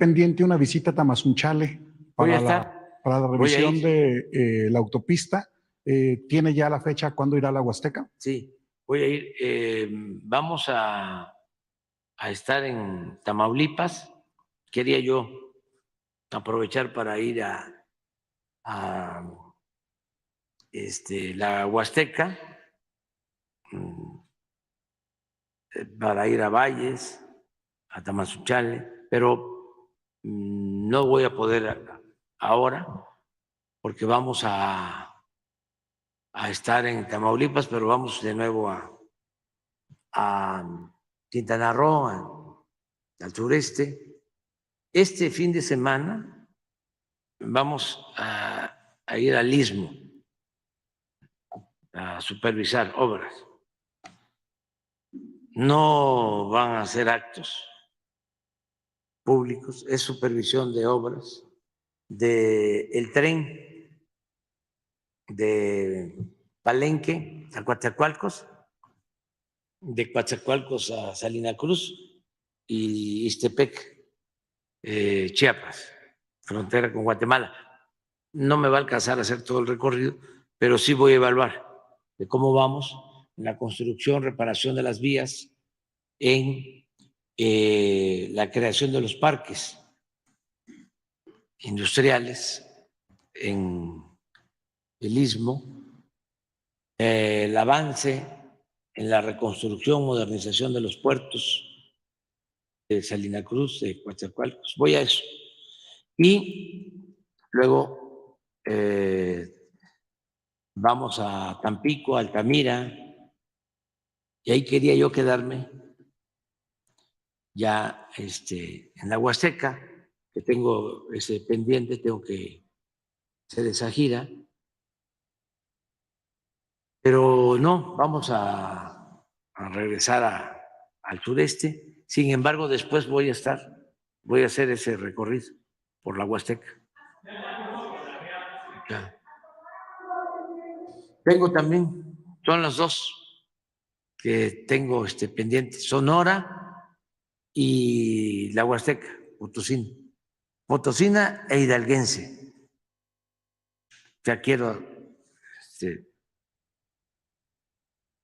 pendiente una visita a Tamazunchale Voy a para estar. para la Voy a revisión ir. de la autopista. ¿Tiene ya la fecha cuándo irá a la Huasteca? Sí, voy a ir. Vamos a estar en Tamaulipas. Quería yo aprovechar para ir a la Huasteca, para ir a Valles, a Tamazunchale, pero no voy a poder ahora porque vamos a estar en Tamaulipas, pero vamos de nuevo a Quintana Roo, al sureste. Este fin de semana vamos a ir al Istmo a supervisar obras. No van a ser actos públicos, es supervisión de obras del tren de Palenque a Coatzacoalcos, de Coatzacoalcos a Salina Cruz y Ixtepec, Chiapas, frontera con Guatemala. No me va a alcanzar a hacer todo el recorrido, pero sí voy a evaluar de cómo vamos en la construcción, reparación de las vías, en la creación de los parques industriales en el Istmo, el avance en la reconstrucción, modernización de los puertos de Salina Cruz, de Coatzacoalcos. Voy a eso. Y luego vamos a Tampico, Altamira, y ahí quería yo quedarme ya en la Huasteca, que tengo ese pendiente, tengo que hacer esa gira, pero no, vamos a regresar al sureste. Sin embargo, después voy a hacer ese recorrido por la Huasteca. Ya. Tengo también, son las dos que tengo pendientes, Sonora y la Huasteca, Potosina e hidalguense. Ya quiero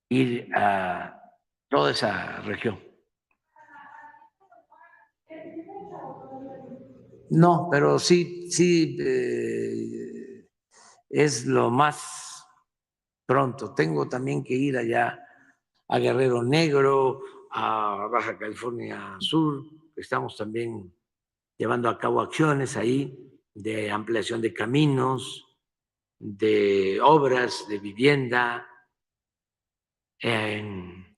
ir a toda esa región. No, pero sí, es lo más pronto. Tengo también que ir allá a Guerrero Negro, a Baja California Sur. Estamos también llevando a cabo acciones ahí de ampliación de caminos, de obras de vivienda, en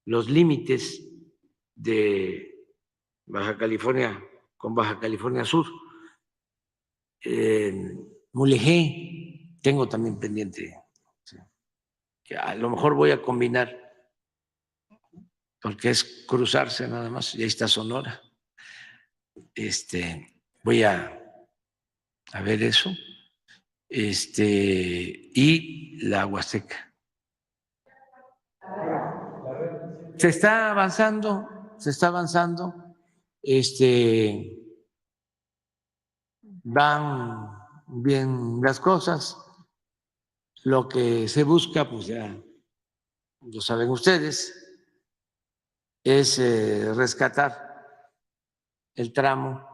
los límites de Baja California con Baja California Sur. Mulegé, tengo también pendiente. Que a lo mejor voy a combinar, porque es cruzarse nada más, y ahí está Sonora. Voy a ver eso. Y la Huasteca. Se está avanzando. Van bien las cosas. Lo que se busca, pues ya lo saben ustedes, es rescatar el tramo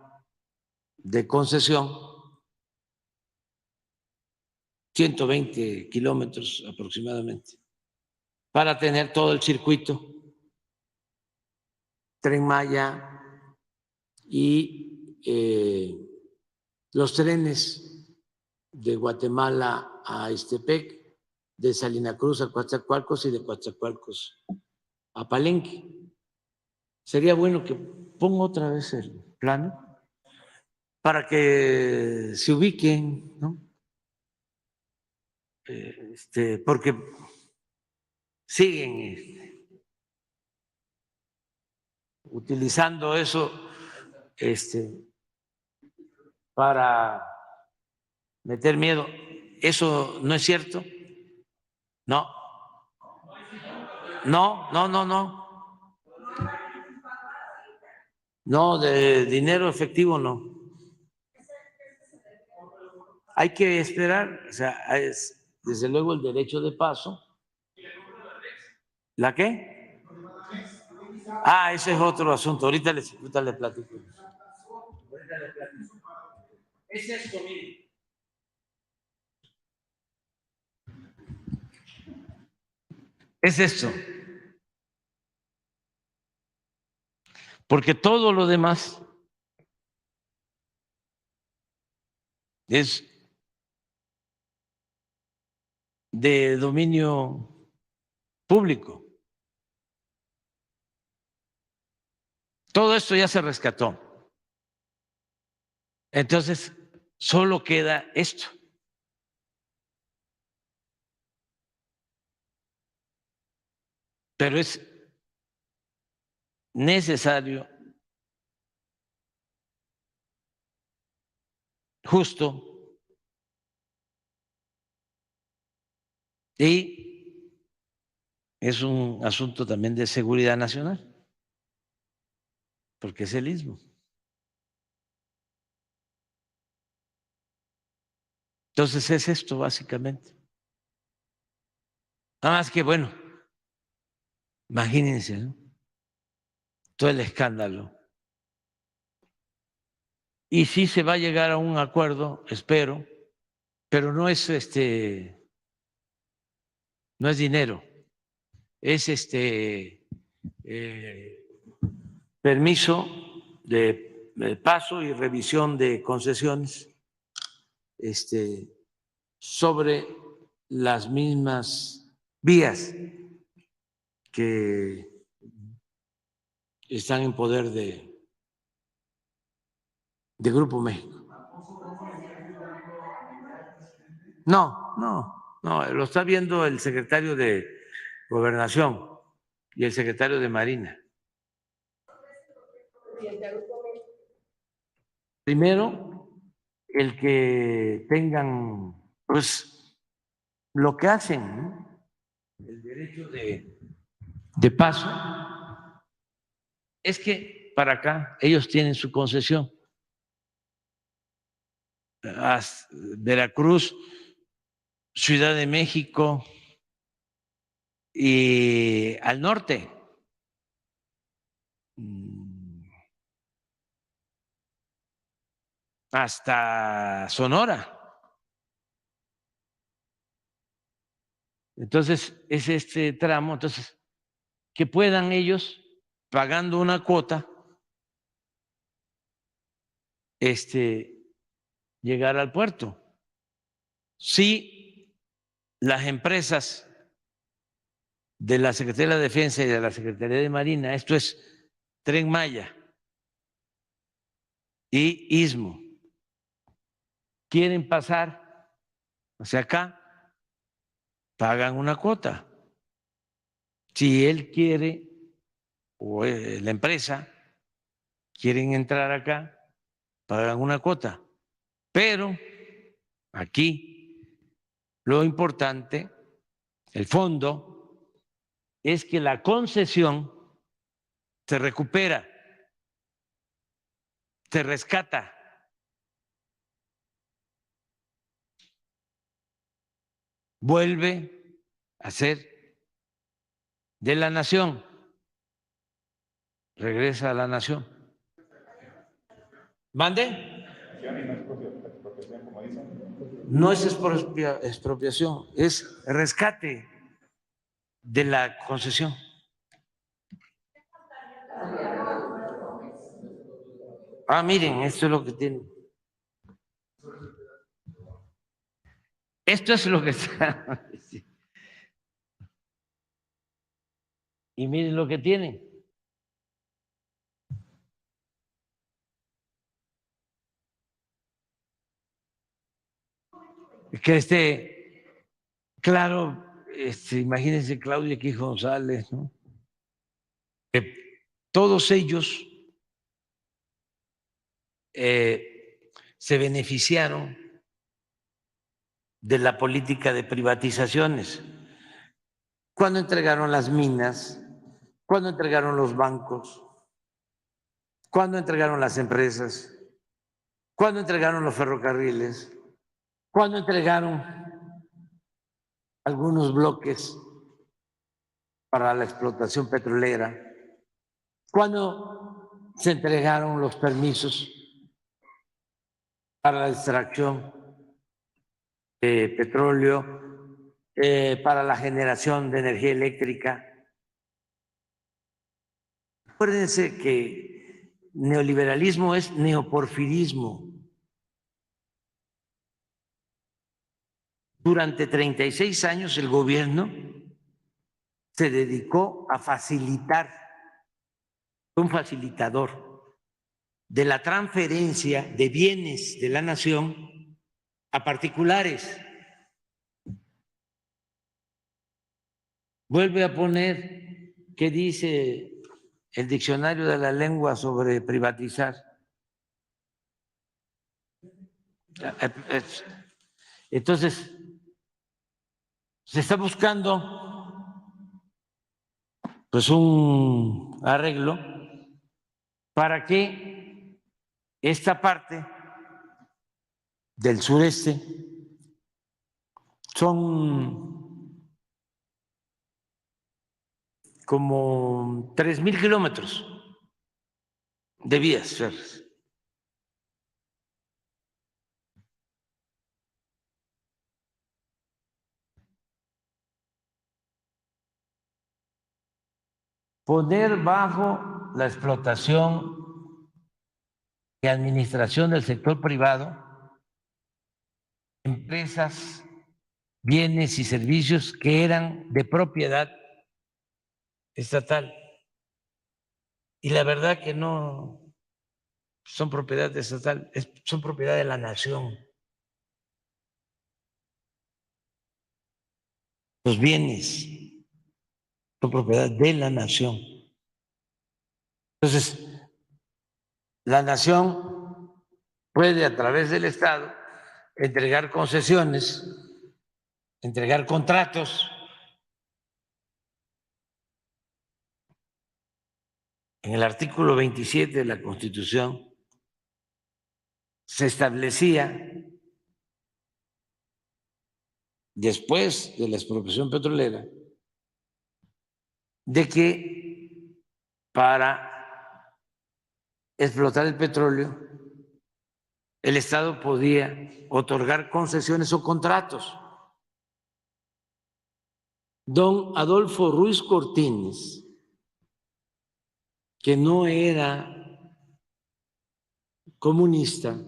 de concesión, 120 kilómetros aproximadamente, para tener todo el circuito, Tren Maya y los trenes de Guatemala a Ixtepec, de Salina Cruz a Coatzacoalcos y de Coatzacoalcos a Palenque. Sería bueno que ponga otra vez el plano para que se ubiquen, ¿no? Porque siguen utilizando eso para meter miedo. Eso no es cierto. No. No. No, de dinero efectivo no. Hay que esperar, o sea, es desde luego el derecho de paso. ¿La qué? Ah, ese es otro asunto. Ahorita les platico. Es esto, miren. Es esto. Porque todo lo demás es de dominio público. Todo esto ya se rescató. Entonces, solo queda esto. Pero es necesario, justo, y es un asunto también de seguridad nacional, porque es el istmo. Entonces es esto básicamente. Nada más que, bueno, imagínense, ¿no? Todo el escándalo. Y sí se va a llegar a un acuerdo, espero, pero no es no es dinero, es permiso de paso y revisión de concesiones sobre las mismas vías que están en poder de Grupo México. No, lo está viendo el secretario de Gobernación y el secretario de Marina. Primero, el que tengan, pues, lo que hacen, ¿no? El derecho de paso, es que para acá ellos tienen su concesión. Veracruz, Ciudad de México y al norte. Hasta Sonora. Entonces, es este tramo, entonces, que puedan ellos, pagando una cuota, llegar al puerto. Si las empresas de la Secretaría de la Defensa y de la Secretaría de Marina, esto es Tren Maya y Istmo, quieren pasar hacia acá, pagan una cuota. Si él quiere, o la empresa, quieren entrar acá, pagan una cuota. Pero aquí lo importante, el fondo, es que la concesión se recupera, se rescata. Vuelve a ser de la nación, regresa a la nación. ¿Mande? No es expropiación, es rescate de la concesión. Ah, miren, esto es lo que tiene. Esto es lo que está. Y miren lo que tienen. Que claro, imagínense Claudia aquí González, ¿no? Todos ellos se beneficiaron de la política de privatizaciones cuando entregaron las minas, cuando entregaron los bancos, ¿Cuándo entregaron las empresas? ¿Cuándo entregaron los ferrocarriles? ¿Cuándo entregaron algunos bloques para la explotación petrolera? ¿Cuándo se entregaron los permisos para la extracción de petróleo, para la generación de energía eléctrica? Acuérdense que neoliberalismo es neoporfirismo. Durante 36 años el gobierno se dedicó a facilitar, fue un facilitador de la transferencia de bienes de la nación a particulares. Vuelve a poner qué dice el diccionario de la lengua sobre privatizar. Entonces, se está buscando pues un arreglo para que esta parte del sureste son como 3,000 kilómetros de vías férreas. Poner bajo la explotación y administración del sector privado empresas, bienes y servicios que eran de propiedad estatal. Y la verdad que no son propiedad estatal, son propiedad de la nación. Los bienes son propiedad de la nación. Entonces, la nación puede a través del Estado entregar concesiones, entregar contratos. En el artículo 27 de la Constitución se establecía, después de la expropiación petrolera, de que para explotar el petróleo el Estado podía otorgar concesiones o contratos. Don Adolfo Ruiz Cortines, que no era comunista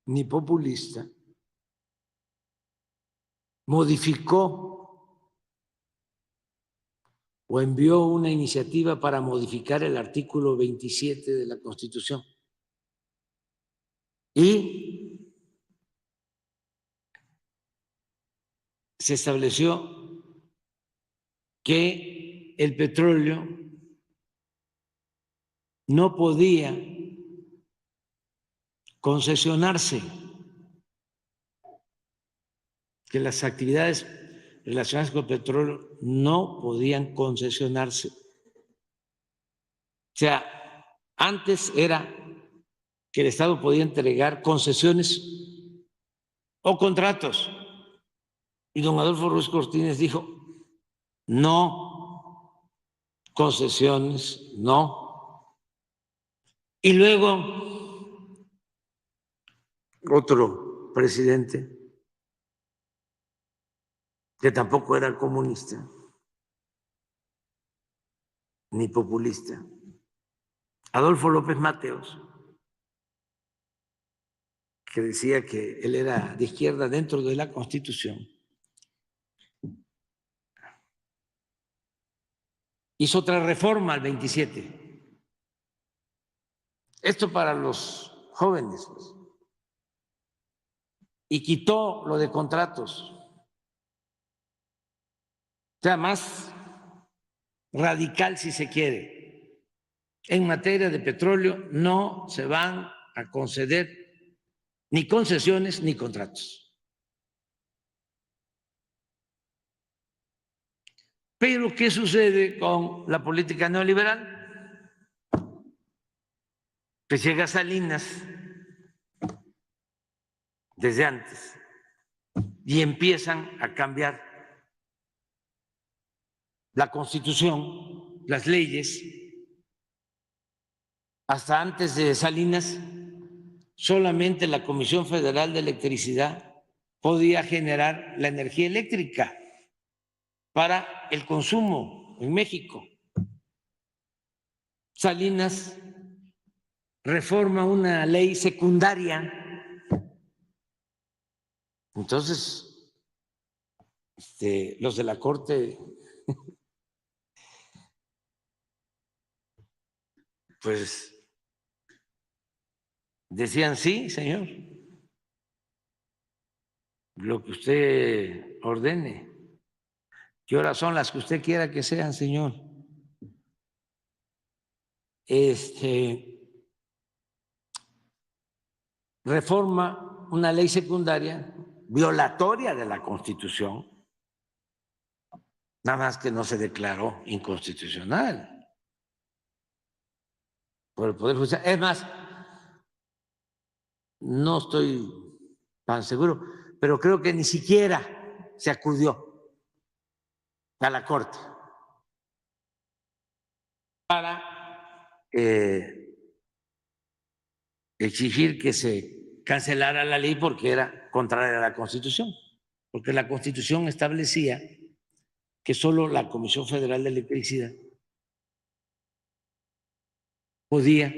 ni populista, modificó o envió una iniciativa para modificar el artículo 27 de la Constitución. Y se estableció que el petróleo no podía concesionarse, que las actividades relacionadas con el petróleo no podían concesionarse. O sea, antes era que el Estado podía entregar concesiones o contratos. Y don Adolfo Ruiz Cortines dijo, no, concesiones, no. Y luego, otro presidente, que tampoco era comunista ni populista, Adolfo López Mateos, que decía que él era de izquierda dentro de la Constitución, hizo otra reforma al 27. Esto para los jóvenes, pues, y quitó lo de contratos. O sea, más radical si se quiere. En materia de petróleo no se van a conceder ni concesiones ni contratos. Pero ¿qué sucede con la política neoliberal? Pues llega Salinas desde antes y empiezan a cambiar la Constitución, las leyes. Hasta antes de Salinas, solamente la Comisión Federal de Electricidad podía generar la energía eléctrica para el consumo en México. Salinas reforma una ley secundaria. Entonces, los de la Corte, pues decían, sí, señor, lo que usted ordene. ¿Qué horas son las que usted quiera que sean, señor? Reforma una ley secundaria violatoria de la Constitución, nada más que no se declaró inconstitucional por el Poder Judicial. Es más, no estoy tan seguro, pero creo que ni siquiera se acudió a la Corte para exigir que se cancelara la ley porque era contraria a la Constitución, porque la Constitución establecía que solo la Comisión Federal de Electricidad podía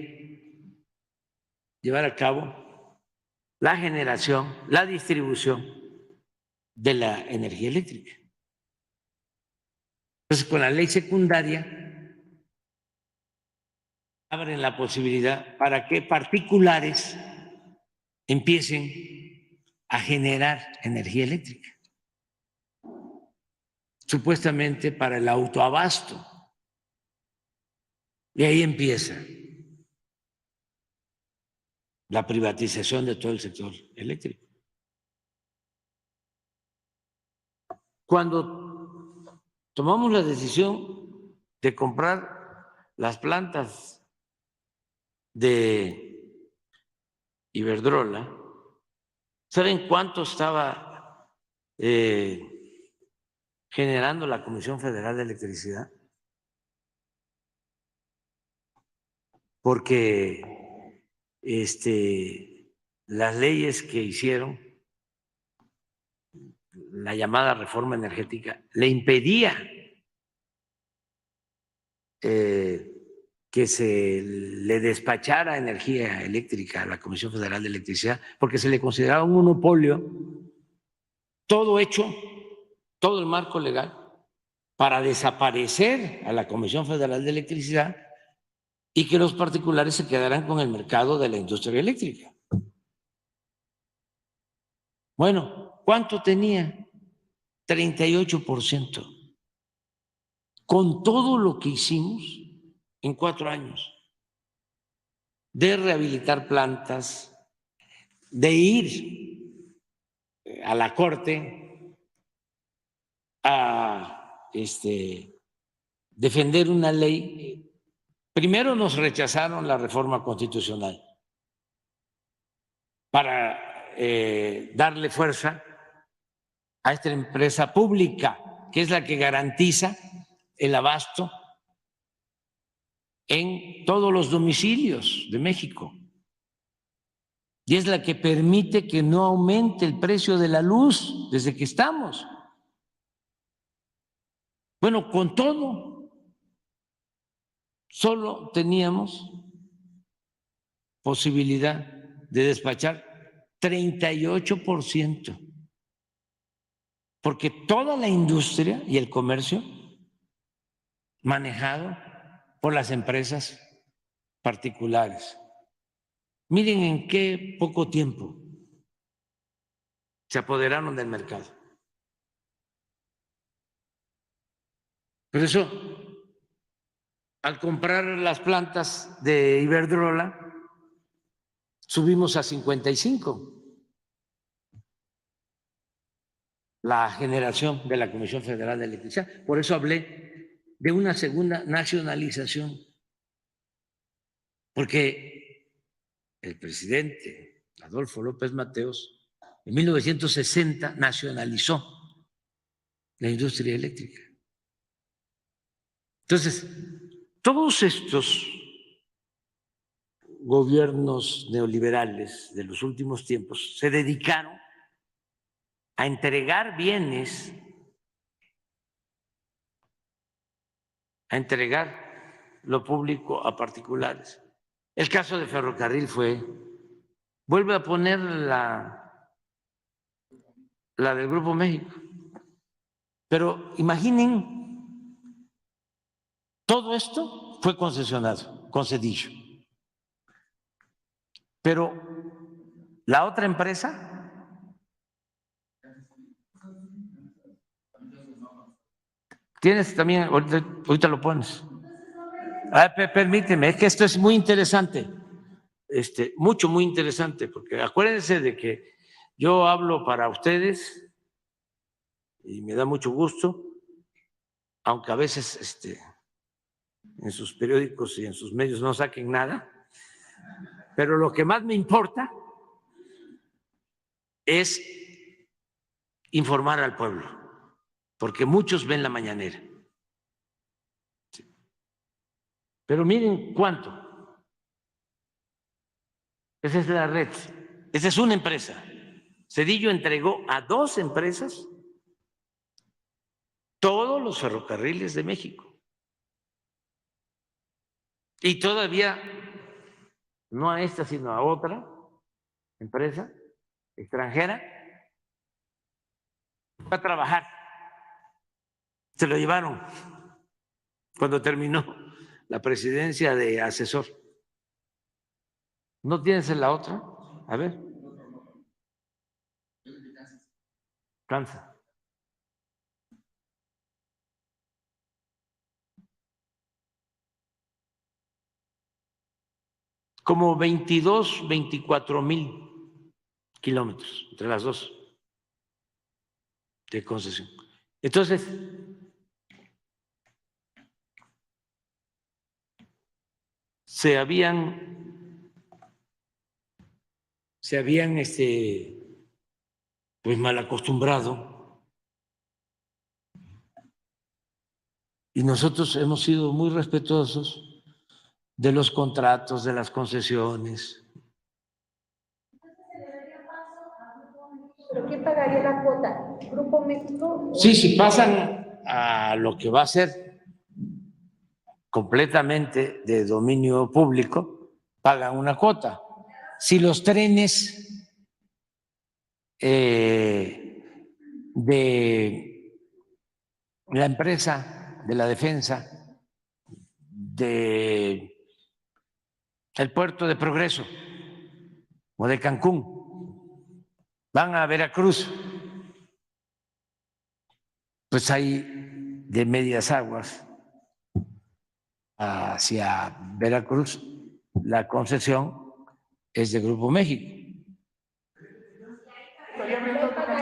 llevar a cabo la generación, la distribución de la energía eléctrica. Entonces, con la ley secundaria abren la posibilidad para que particulares empiecen a generar energía eléctrica, supuestamente para el autoabasto. Y ahí empieza la privatización de todo el sector eléctrico. Cuando tomamos la decisión de comprar las plantas de Iberdrola, ¿saben cuánto estaba generando la Comisión Federal de Electricidad? Porque las leyes que hicieron, la llamada reforma energética, le impedía que se le despachara energía eléctrica a la Comisión Federal de Electricidad, porque se le consideraba un monopolio, todo hecho, todo el marco legal, para desaparecer a la Comisión Federal de Electricidad y que los particulares se quedaran con el mercado de la industria eléctrica. Bueno, ¿cuánto tenía? 38%. Con todo lo que hicimos en 4 años, de rehabilitar plantas, de ir a la Corte a defender una ley. Primero nos rechazaron la reforma constitucional para darle fuerza a esta empresa pública, que es la que garantiza el abasto en todos los domicilios de México y es la que permite que no aumente el precio de la luz desde que estamos. Bueno, con todo, solo teníamos posibilidad de despachar 38%, porque toda la industria y el comercio manejado por las empresas particulares. Miren en qué poco tiempo se apoderaron del mercado. Por eso, al comprar las plantas de Iberdrola, subimos a 55. la generación de la Comisión Federal de Electricidad. Por eso hablé de una segunda nacionalización, porque el presidente Adolfo López Mateos en 1960 nacionalizó la industria eléctrica. Entonces, todos estos gobiernos neoliberales de los últimos tiempos se dedicaron a entregar bienes, a entregar lo público a particulares. El caso de Ferrocarril vuelve a poner la del Grupo México. Pero imaginen, todo esto fue concesionado, concedido. Pero la otra empresa tienes también, ahorita lo pones. Permíteme, es que esto es muy interesante, muy interesante, porque acuérdense de que yo hablo para ustedes y me da mucho gusto, aunque a veces en sus periódicos y en sus medios no saquen nada, pero lo que más me importa es informar al pueblo, porque muchos ven la mañanera. Pero miren cuánto. Esa es la red, esa es una empresa. Zedillo entregó a 2 empresas todos los ferrocarriles de México. Y todavía, no a esta, sino a otra empresa extranjera, va a trabajar. Se lo llevaron cuando terminó la presidencia de asesor. ¿No tienes en la otra? A ver. Cansa. Como 22, 24,000 kilómetros entre las dos de concesión. Entonces, se habían pues mal acostumbrado, y nosotros hemos sido muy respetuosos de los contratos, de las concesiones. ¿Pero quién pagaría la cuota? ¿Grupo México? Sí, si pasan a lo que va a ser completamente de dominio público, pagan una cuota. Si los trenes de la empresa de la defensa del puerto de Progreso o de Cancún van a Veracruz, pues hay de Medias Aguas hacia Veracruz, la concesión es de Grupo México.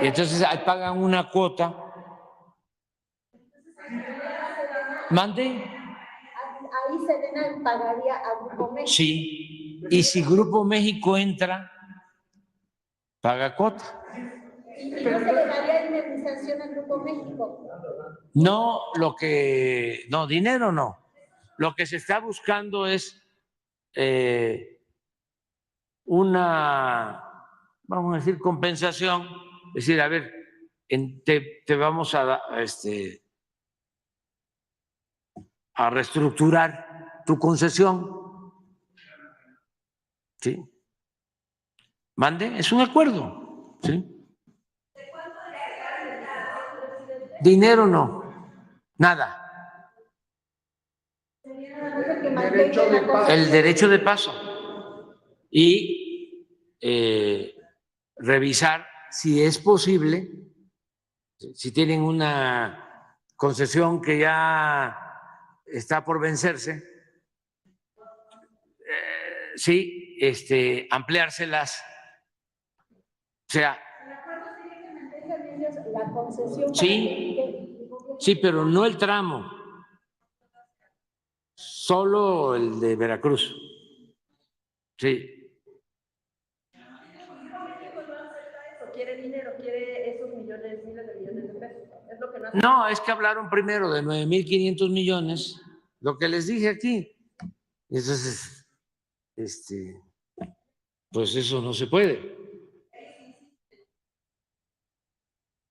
Y entonces ahí pagan una cuota. ¿Mande? Ahí Sedena pagaría a Grupo México. Sí, y si Grupo México entra, paga cuota. ¿Y no se le daría indemnización al Grupo México? No, no, dinero no. Lo que se está buscando es una, vamos a decir, compensación. Es decir, a ver, te vamos a reestructurar tu concesión. ¿Sí? ¿Mande? Es un acuerdo. ¿Sí? Dinero no, nada. El derecho de paso y revisar si es posible, si tienen una concesión que ya está por vencerse, sí, ampliárselas. O sea, el acuerdo sería que mantengan ellos la concesión. Sí, sí, pero no el tramo, solo el de Veracruz. Sí. Quiere dinero, quiere esos millones, miles de millones de pesos. Es lo que no hace. No, es que hablaron primero de 9.500 millones, lo que les dije aquí. Entonces, pues eso no se puede.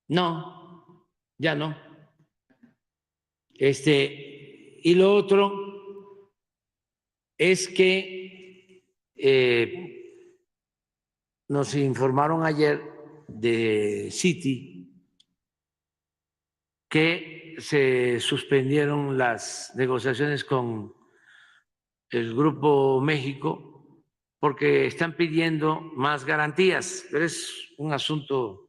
No, ya no. Y lo otro es que nos informaron ayer de Citi que se suspendieron las negociaciones con el Grupo México porque están pidiendo más garantías, pero es un asunto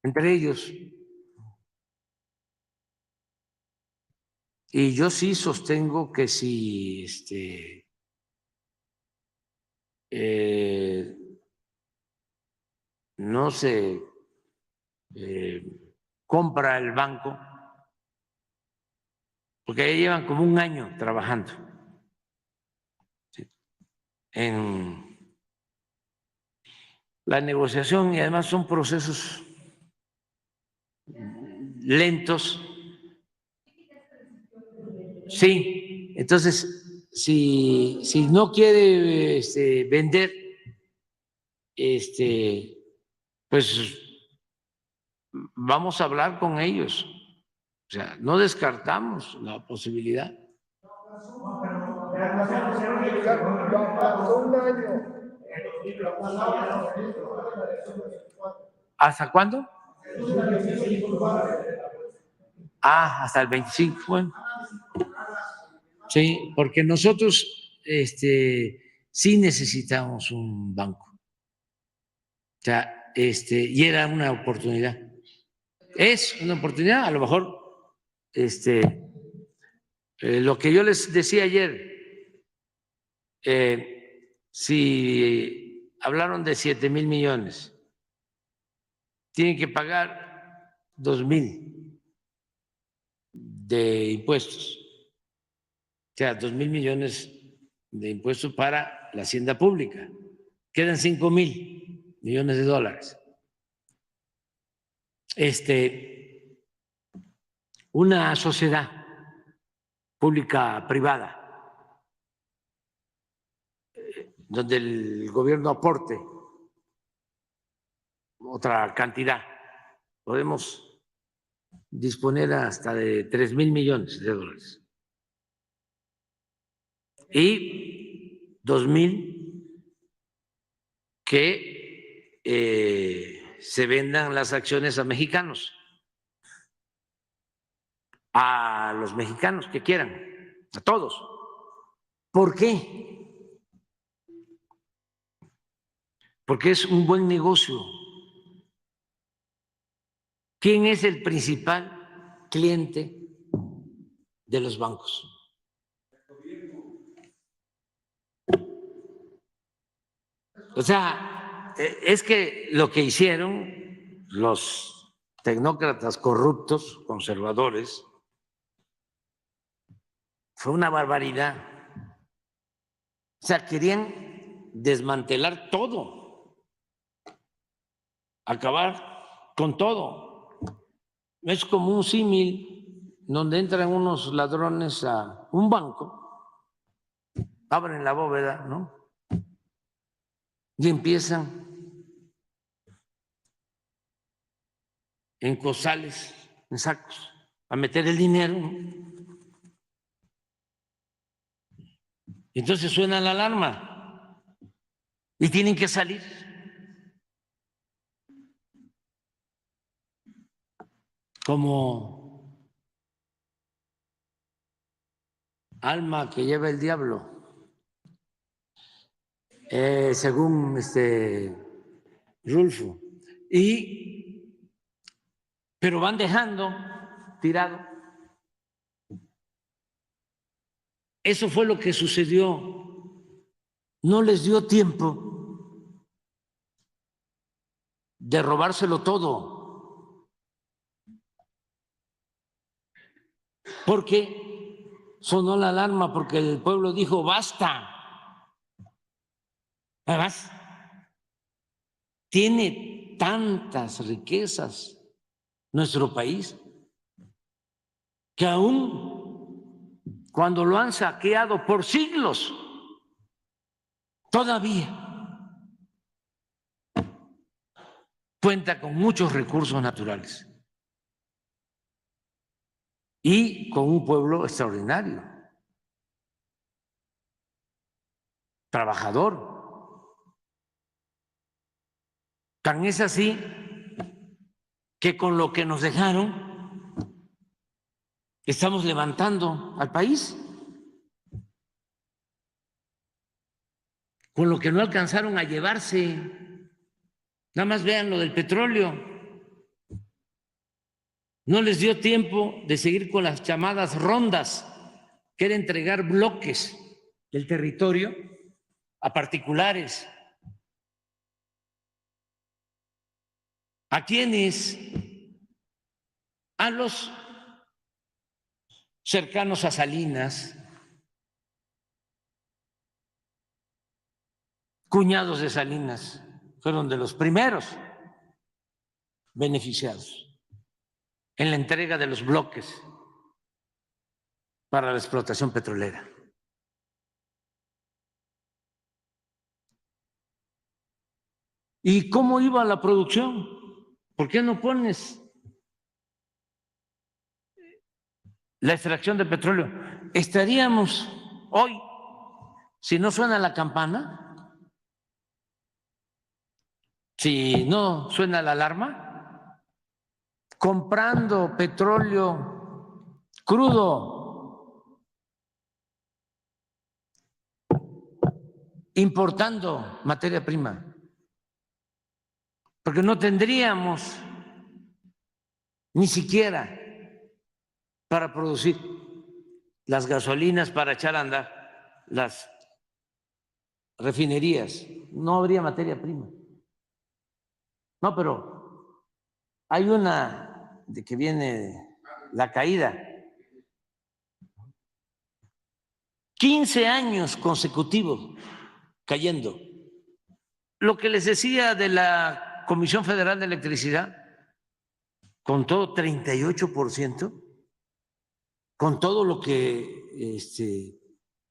entre ellos. Y yo sí sostengo que si no se compra el banco, porque ya llevan como un año trabajando en la negociación y además son procesos lentos. Sí, entonces, si no quiere vender, pues vamos a hablar con ellos. O sea, no descartamos la posibilidad. ¿Hasta cuándo? Hasta el 25. Bueno. Sí, porque nosotros sí necesitamos un banco. O sea, y era una oportunidad. Es una oportunidad, a lo mejor, lo que yo les decía ayer, si hablaron de 7,000 millones, tienen que pagar 2,000 de impuestos. O sea, 2,000 millones de impuestos para la hacienda pública. Quedan 5,000 millones de dólares. Una sociedad pública-privada, donde el gobierno aporte otra cantidad, podemos disponer hasta de 3,000 millones de dólares. Y 2,000 que se vendan las acciones a mexicanos, a los mexicanos que quieran, a todos. ¿Por qué? Porque es un buen negocio. ¿Quién es el principal cliente de los bancos? O sea, es que lo que hicieron los tecnócratas corruptos, conservadores, fue una barbaridad. O sea, querían desmantelar todo, acabar con todo. Es como un símil donde entran unos ladrones a un banco, abren la bóveda, ¿no? Y empiezan en costales, en sacos, a meter el dinero, ¿no? Entonces suena la alarma y tienen que salir. Como alma que lleva el diablo, según Rulfo. Pero van dejando tirado. Eso fue lo que sucedió. No les dio tiempo de robárselo todo. porque sonó la alarma, porque el pueblo dijo basta. Además, tiene tantas riquezas nuestro país que aún cuando lo han saqueado por siglos, todavía cuenta con muchos recursos naturales y con un pueblo extraordinario, trabajador. Tan es así que con lo que nos dejaron estamos levantando al país. Con lo que no alcanzaron a llevarse. Nada más vean lo del petróleo. No les dio tiempo de seguir con las llamadas rondas, que era entregar bloques del territorio a particulares. ¿A quiénes? A los cercanos a Salinas, cuñados de Salinas, fueron de los primeros beneficiados en la entrega de los bloques para la explotación petrolera. ¿Y cómo iba la producción? ¿Por qué no pones la extracción de petróleo? Estaríamos hoy, si no suena la campana, si no suena la alarma, comprando petróleo crudo, importando materia prima, porque no tendríamos ni siquiera para producir las gasolinas para echar a andar las refinerías, no habría materia prima. No, pero hay una de que viene la caída. 15 años consecutivos cayendo. Lo que les decía de la Comisión Federal de Electricidad, con todo 38%, con todo lo que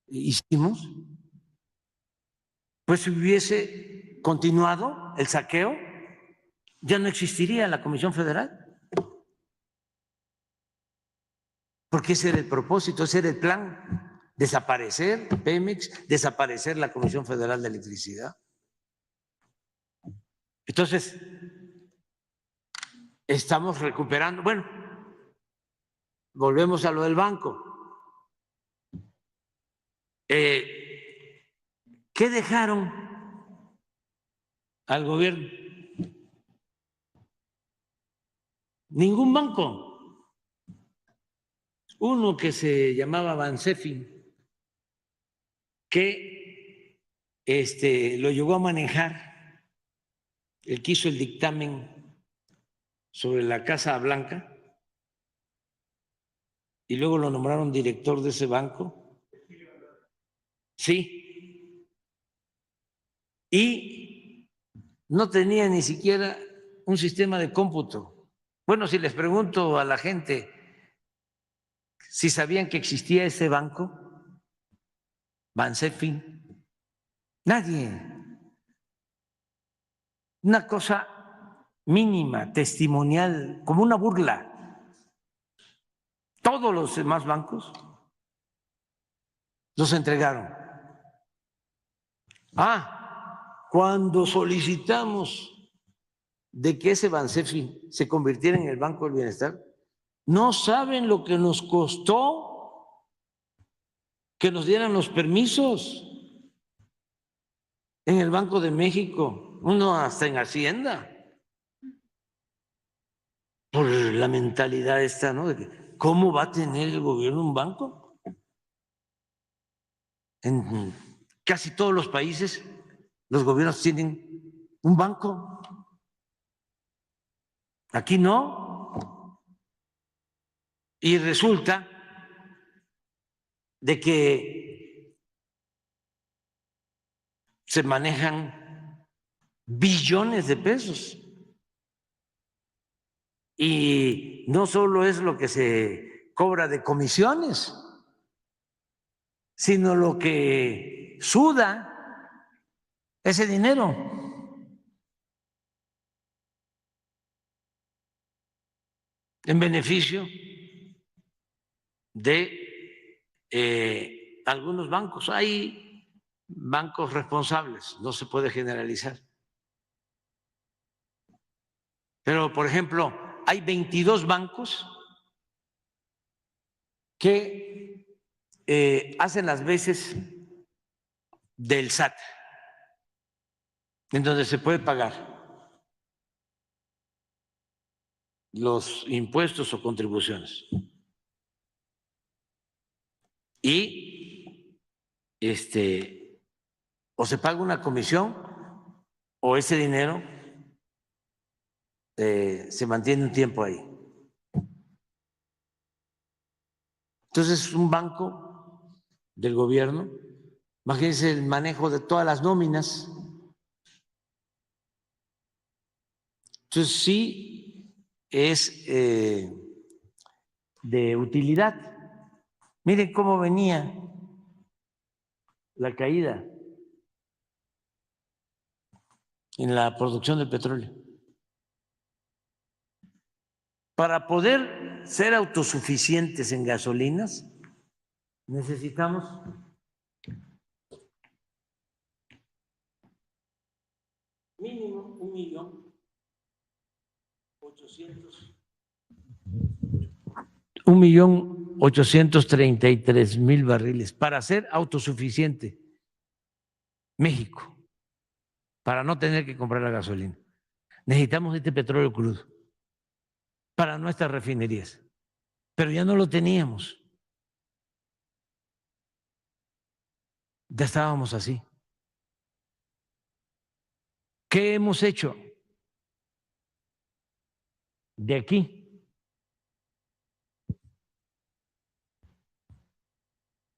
hicimos, pues si hubiese continuado el saqueo, ya no existiría la Comisión Federal. Porque ese era el propósito, ese era el plan, desaparecer Pemex, desaparecer la Comisión Federal de Electricidad. Entonces, estamos recuperando. Bueno, volvemos a lo del banco. ¿Qué dejaron al gobierno? Ningún banco. Uno que se llamaba Bansefi, que lo llegó a manejar, el que hizo el dictamen sobre la Casa Blanca, y luego lo nombraron director de ese banco. Sí. Y no tenía ni siquiera un sistema de cómputo. Bueno, si les pregunto a la gente si sabían que existía ese banco, Bansefi, nadie. Una cosa mínima, testimonial, como una burla. Todos los demás bancos los entregaron. Cuando solicitamos de que ese Bansefi se convirtiera en el Banco del Bienestar, no saben lo que nos costó que nos dieran los permisos en el Banco de México, uno hasta en Hacienda, por la mentalidad esta, ¿no? De que, ¿cómo va a tener el gobierno un banco? En casi todos los países los gobiernos tienen un banco. Aquí no. Y resulta de que se manejan billones de pesos. Y no solo es lo que se cobra de comisiones, sino lo que suda ese dinero. En beneficio de algunos bancos. Hay bancos responsables, no se puede generalizar. Pero, por ejemplo, hay 22 bancos que hacen las veces del SAT, en donde se puede pagar los impuestos o contribuciones. Y o se paga una comisión o ese dinero se mantiene un tiempo ahí. Entonces, un banco del gobierno, imagínense el manejo de todas las nóminas. Entonces, sí es de utilidad. Miren cómo venía la caída en la producción de petróleo. Para poder ser autosuficientes en gasolinas, necesitamos mínimo 1.833.000 barriles para ser autosuficiente México, para no tener que comprar la gasolina. Necesitamos este petróleo crudo para nuestras refinerías, pero ya no lo teníamos. Ya estábamos así. ¿Qué hemos hecho? De aquí,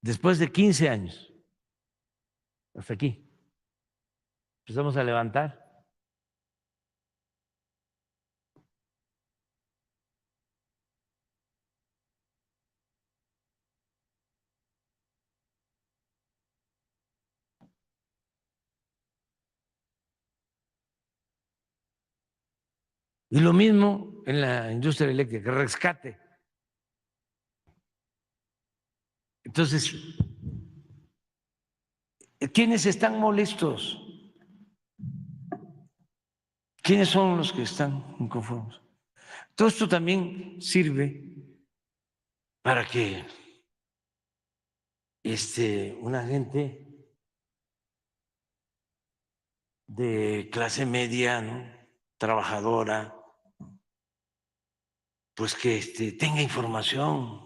después de 15 años, hasta aquí, empezamos a levantar. Y lo mismo en la industria eléctrica, rescate. Entonces, ¿quiénes están molestos? ¿Quiénes son los que están inconformes? Todo esto también sirve para que una gente de clase media, ¿no?, trabajadora, pues que tenga información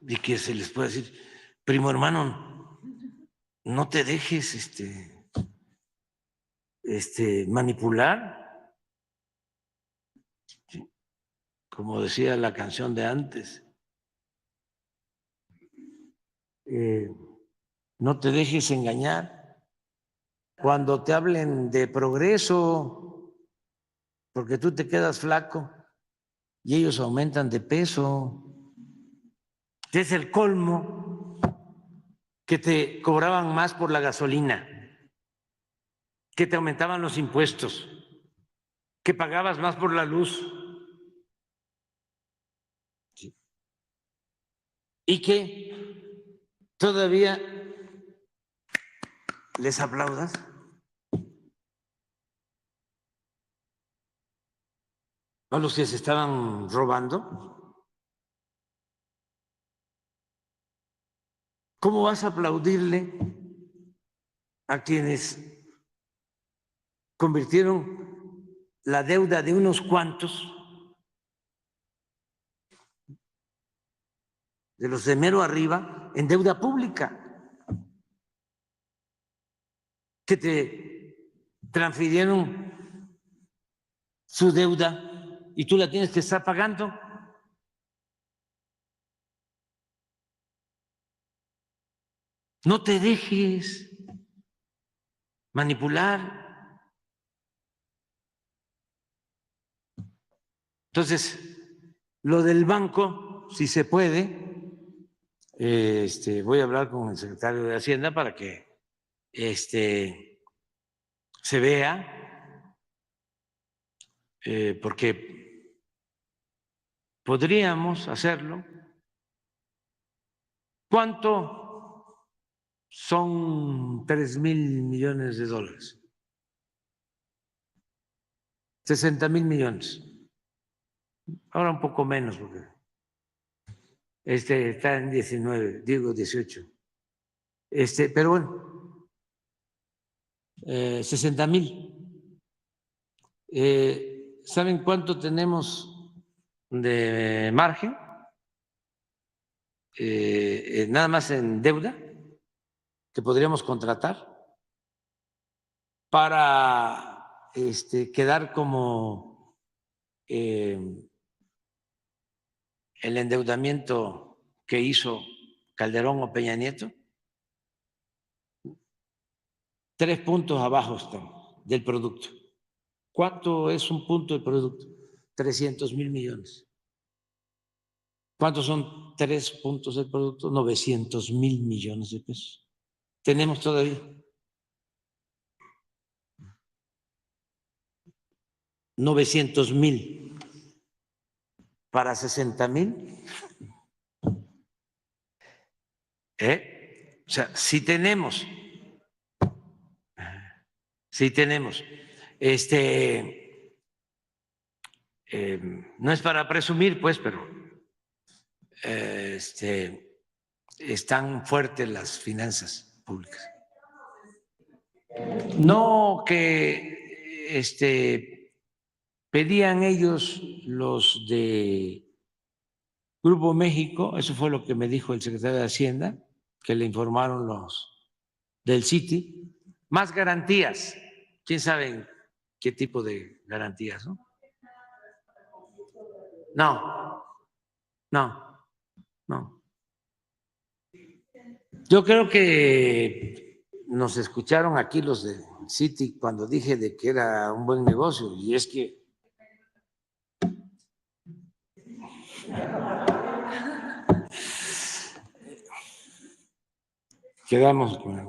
y que se les pueda decir, primo hermano, no te dejes manipular, como decía la canción de antes, no te dejes engañar cuando te hablen de progreso, porque tú te quedas flaco y ellos aumentan de peso. Es el colmo que te cobraban más por la gasolina, que te aumentaban los impuestos, que pagabas más por la luz y que todavía les aplaudas. A los que se estaban robando. ¿Cómo vas a aplaudirle a quienes convirtieron la deuda de unos cuantos, de los de mero arriba, en deuda pública, que te transfirieron su deuda y tú la tienes que estar pagando? No te dejes manipular. Entonces, lo del banco, si se puede, voy a hablar con el secretario de Hacienda para que se vea, porque podríamos hacerlo. ¿Cuánto son 3,000 millones de dólares? 60,000 millones. Ahora un poco menos, porque está en 19, digo 18. Pero bueno, 60,000. ¿Saben cuánto tenemos de margen? Nada más en deuda que podríamos contratar para quedar como el endeudamiento que hizo Calderón o Peña Nieto. 3 puntos abajo estamos del producto. ¿Cuánto es un punto del producto? 300,000 millones. ¿Cuántos son 3 puntos del producto? 900,000 millones de pesos. Tenemos todavía 900,000 para 60,000. O sea, si tenemos, no es para presumir, pues, pero están fuertes las finanzas públicas. No que pedían ellos los de Grupo México, eso fue lo que me dijo el secretario de Hacienda, que le informaron los del Citi, más garantías. ¿Quién sabe qué tipo de garantías, no? No. Yo creo que nos escucharon aquí los de Citi cuando dije de que era un buen negocio, y es que quedamos con